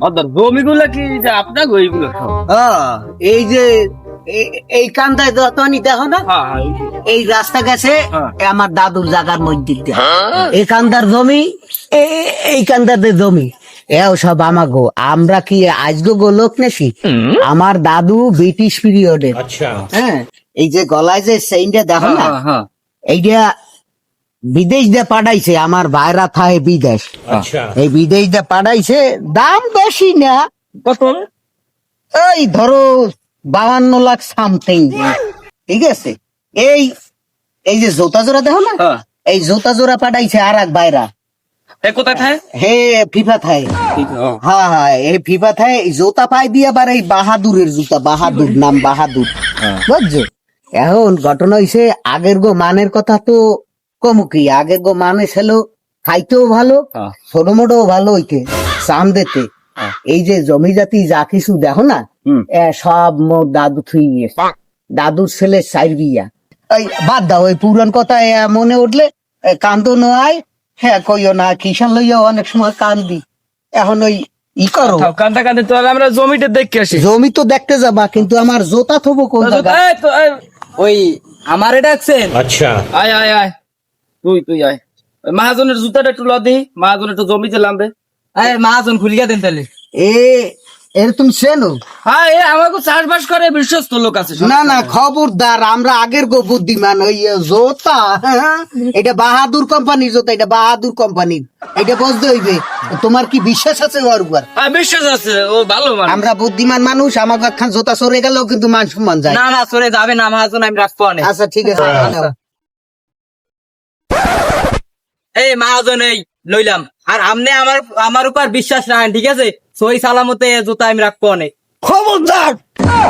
অর্থাৎ জমিগুলো কি যে আপনার ওইগুলো সব? এই যে এই কান্দায় যতনি দেখো না, হ্যাঁ হ্যাঁ এই রাস্তা গেছে হ্যাঁ। এ আমার দাদুর জায়গার মধ্যে দিয়ে। এই কান্দার জমি, এই কান্দাতে জমি, এও সব আমাগো। আমরা কি আজগো গোলক নেছি? আমার দাদু ব্রিটিশ পিরিয়ডে। अच्छा হ্যাঁ, এই যে গলায় যে সেইটা দেখো না, হ্যাঁ হ্যাঁ এইটা বিদেশ দিয়ে পাঠাইছে। আমার ভাইরা থাকে বিদেশ, अच्छा এই বিদেশ দিয়ে পাঠাইছে। দাম বেশি না, কত? এই ধরো 52 লাখ সামথিং। ঠিক আছে, এই এই যে জোতা জোড়া দেখো না, হ্যাঁ। এই জোতা জোড়া পাঠাইছে আর এক বাইরা। এ কোথায় থাকে? হে ফিফা থাই, হ্যাঁ হ্যাঁ, এই ফিফা থাই। এই জোতা পাই দিয়ে আবার এই বাহাদুরের জুতা, বাহাদুর নাম বাহাদুর, বুঝছো? এখন ঘটনা হইছে, আগের গো মানের কথা তো কম কি, আগের গো মানে ছিল খাইতেও ভালো, হ্যাঁ। ছোট মোটো ভালো হইতে, চাম দিতে। হ্যাঁ। এই যে জমি জাতি যা কিছু দেখো না, হুম। সব মোর দাদু থুই গেছে। দাদুর ছেলে চার বিয়া। এই বাদ দাও, ওই পুরান কথা মনে উঠলে কান্দো নয়। হ্যাঁ, কইও না, কিষান লইয়া অনেক সময় কান্দি। এখন ওই ই করো, কান্দা কান্দে তো আমরা জমিটা দেখে আসি। জমি তো দেখতে যাবা, কিন্তু আমার জোতা থবো কোন জায়গায়? এই তো, এই, ওই আমারে ডাকছেন? अच्छा আয় আয় আয়, তুই আয়। ওই মহাজনের জুতাটা একটু লদি, মহাজন একটু জমিতে লামবে। আয় মহাজন খুলিয়া দেন তাহলে। এ এর তুমি চেনো? হ্যাঁ, এ আমাকে চাষবাস করে বিশ্বস্ত লোক আছে। না না, খবরদার, আমরা আগের গো বুদ্ধিমান। ওই জোতা, হ্যাঁ, এটা বাহাদুর কোম্পানির জোতা, এটা বাহাদুর কোম্পানির। এটা বুঝতে হইবে। তোমার কি বিশ্বাস আছে ওর উপর? হ্যাঁ, বিশ্বাস আছে, ও ভালো মানুষ। আমরা বুদ্ধিমান মানুষ, আমাকে একখান জোতা সরে গেলেও কিন্তু মান সম্মান যায়। না না, সরে যাবে না মহাজন, আমি রাখবো অনেক। আচ্ছা ঠিক আছে, এই মহাজন, এই লইলাম। আর আমনে আমার উপর বিশ্বাস রাখেন, ঠিক আছে? সই সালামতে জুতা আমি রাখবো অনেক। খবরদার,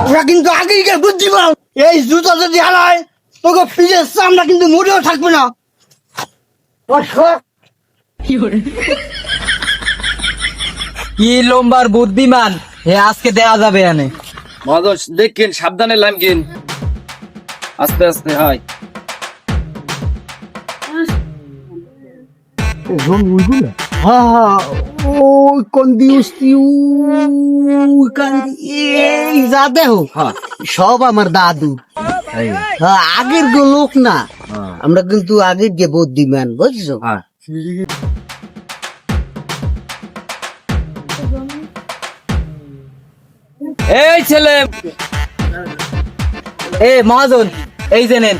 ওরা কিন্তু আগেকার বুদ্ধিমান। এই জুতা যদি হারায়, তোকে ফিরে আমরা কিন্তু মোটেও থাকবে না। কি লম্বার বুদ্ধিমান, হে আজকে দেয়া যাবে এনে। মহাজন দেখেন, সাবধানে লামকেন, আস্তে আস্তে হয়। ওই কোন দিউস্তি, এই যা দেহ, সব আমার দাদু। হ্যাঁ, আগের গো লোক না, আমরা কিন্তু আগের যে বুদ্ধিমান, বুঝছো? এই ছেলে, এ মহাজন, এই যে নেন।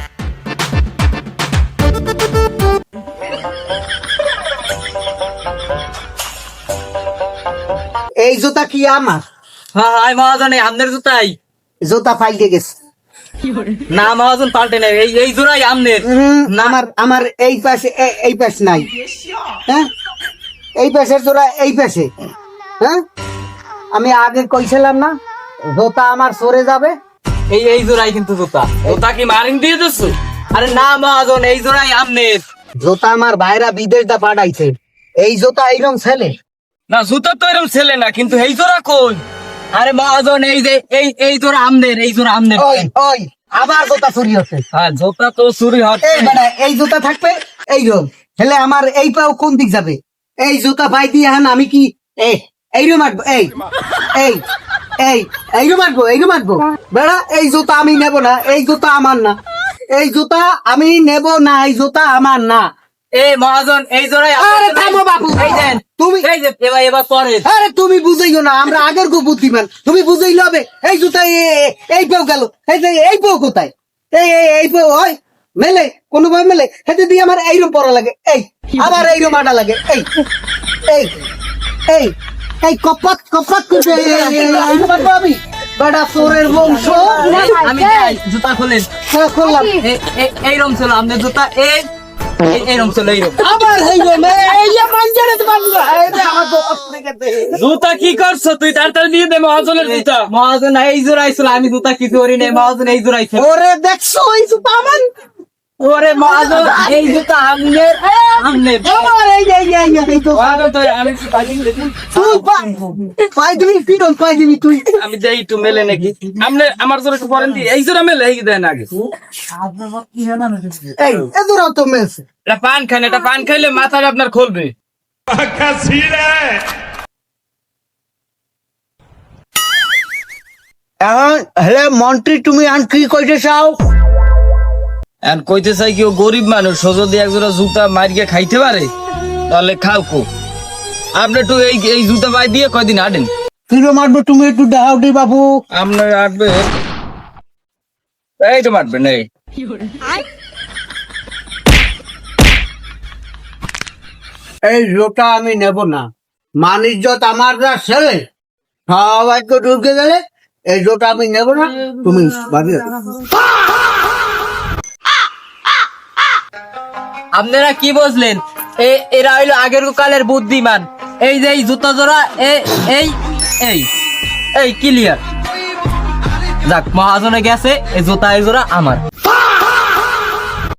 এই জুতা কি আমার? হ্যাঁ হ্যাঁ মহাজন, এই আমনের জুতাই। জুতা ফাইলে গেছে। না মহাজন, পাল্টে নেই, এই জোড়াই আমনের। আমার আমার এই পাশে, এই পাশ নাই। হ্যাঁ, এই পাশের জোড়া এই পাশে। হ্যাঁ, আমি আগে কইছিলাম না জুতা আমার সরে যাবে। এই জোড়াই কিন্তু জুতা। জুতা কি মারিন দিয়ে দিচ্ছ? আরে না মহাজন, এই জোড়াই আমনের। জুতা আমার ভাইরা বিদেশ দা পাঠাইছে। এই জুতা এইরকম ছেলে না, জুতা তো এরকম ছেলে না, কিন্তু এই জোড়া কই? আরে মহাজন, এই যে এই জোড়া আমনের, এই জোড়া আমনের। ওই ওই আবার জুতা চুরি হচ্ছে। হ্যাঁ, জুতা তো চুরি হচ্ছে। এই বেটা, এই জুতা থাকবে এইরকম, হেলে আমার এই পাও কোন দিক যাবে? এই জুতা পাই দিয়ে হান আমি কি এইরকম মারবো? এই এই এই এইরকম মারবো, এইরকম মারবো? বেড়া, এই জুতা আমি নেব না, এই জুতা আমার না, এই জুতা আমি নেব না, এই জুতা আমার না। এই মহাজন, এই জোড়াই। আরে থামো বাবু, এই দেন, তুমি এই যে এবার পরে। আরে তুমি বুঝাইও না, আমরা আগের গো বুদ্ধিমান, তুমি বুঝাইলে হবে। এই জুতা এই পেও গেল, এই যে এই পেও কোথায়? এই পেও হয় মেলে, কোনো ভাবে মেলে, হেতে দিয়ে আমার এইরকম পড়া লাগে, এই আবার এইরকম আটা লাগে, এই এই এই এই কপাত কপাত করবে। আমি বেটা চোরের বংশ। আমি যাই, জুতা খোলেন। হ্যাঁ, করলাম। এইরকম ছিল আমাদের জুতা, এইরকম ছিল, এইরকম। আবার এইরকম, এই যে মাঞ্জারে তো বান্ধা, এই যে আমার দোকান থেকে দে। জুতা কি করছো তুই? তাড়াতাড়ি দিয়ে দে মহাজনের জুতা। মহাজন এই জোড়াই ছিল, আমি জুতা কিছু করি নাই। মহাজন এই জোড়াই ছিল। ওরে দেখছো, এই জুতা আমার, ওরে মহাজন, এই জুতা আমনের, আমনের। আমার এই তো মহাজন তো আমি তুই পাই দিবি, পিরন পাই দিবি তুই। আমি যাই একটু মেলে নাকি আমনে আমার জোরে একটু পরেন দি। এই জোড়া মেলে, এই দেন আগে। এই এদুরাও তো মেলছে। এটা পান খান, এটা পান খাইলে মাথাটা আপনার খুলবে। এখন হেলে মন্ত্রী তুমি আন কি কইতে চাও? এখন কইতে চাই কি ও গরিব মানুষ, ও যদি একজোড়া জুতা মারিয়ে খাইতে পারে তাহলে খাও কো। আপনি একটু এই জুতা পাই দিয়ে কয়দিন হাঁটেন। কিলো মারবো তুমি একটু দেখাও দি বাবু। আপনার হাঁটবে এই তো মারবেন এই। এই জোটা আমি নেব না, মান ইজ্জত আমার যা ছেলে সবাইকে ঢুকে গেলে এই জোটা আমি নেব না, তুমি বাড়ি যাও। আপনারা কি বুঝলেন? এরা হইলো আগের কালের বুদ্ধিমান। এই যে এই জুতা জোড়া এই এই এই ক্লিয়ার। যাক, মহাজনে গেছে, এই জুতা এই জোড়া আমার।